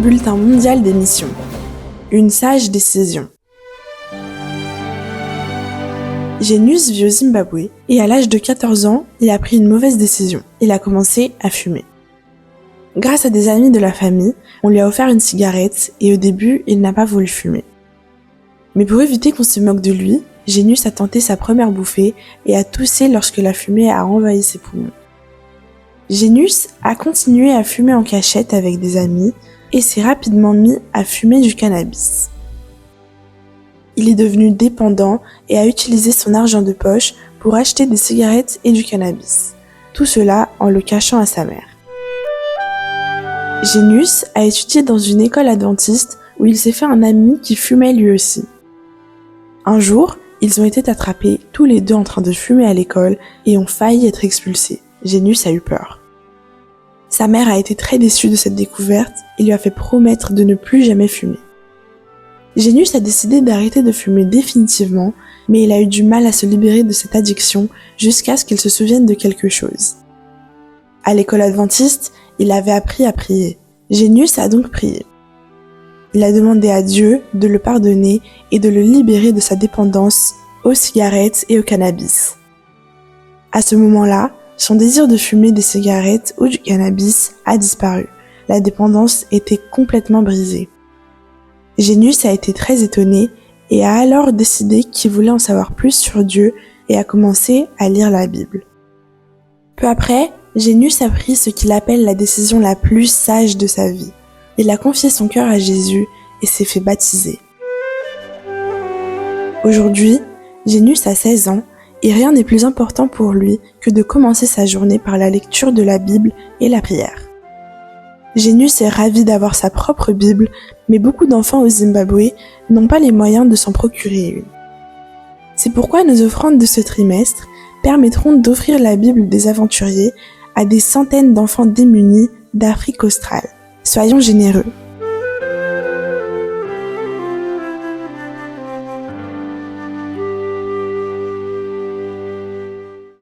Bulletin mondial des missions. Une sage décision. Genius vit au Zimbabwe et à l'âge de 14 ans, il a pris une mauvaise décision. Il a commencé à fumer. Grâce à des amis de la famille, on lui a offert une cigarette et au début, il n'a pas voulu fumer. Mais pour éviter qu'on se moque de lui, Genius a tenté sa première bouffée et a toussé lorsque la fumée a envahi ses poumons. Genius a continué à fumer en cachette avec des amis et s'est rapidement mis à fumer du cannabis. Il est devenu dépendant et a utilisé son argent de poche pour acheter des cigarettes et du cannabis. Tout cela en le cachant à sa mère. Genius a étudié dans une école adventiste où il s'est fait un ami qui fumait lui aussi. Un jour, ils ont été attrapés tous les deux en train de fumer à l'école et ont failli être expulsés. Genius a eu peur. Sa mère a été très déçue de cette découverte et lui a fait promettre de ne plus jamais fumer. Genius a décidé d'arrêter de fumer définitivement, mais il a eu du mal à se libérer de cette addiction jusqu'à ce qu'il se souvienne de quelque chose. À l'école adventiste, il avait appris à prier. Genius a donc prié. Il a demandé à Dieu de le pardonner et de le libérer de sa dépendance aux cigarettes et au cannabis. À ce moment-là, son désir de fumer des cigarettes ou du cannabis a disparu. La dépendance était complètement brisée. Genius a été très étonné et a alors décidé qu'il voulait en savoir plus sur Dieu et a commencé à lire la Bible. Peu après, Genius a pris ce qu'il appelle la décision la plus sage de sa vie. Il a confié son cœur à Jésus et s'est fait baptiser. Aujourd'hui, Genius a 16 ans et rien n'est plus important pour lui que de commencer sa journée par la lecture de la Bible et la prière. Genius est ravi d'avoir sa propre Bible, mais beaucoup d'enfants au Zimbabwe n'ont pas les moyens de s'en procurer une. C'est pourquoi nos offrandes de ce trimestre permettront d'offrir la Bible des aventuriers à des centaines d'enfants démunis d'Afrique australe. Soyons généreux.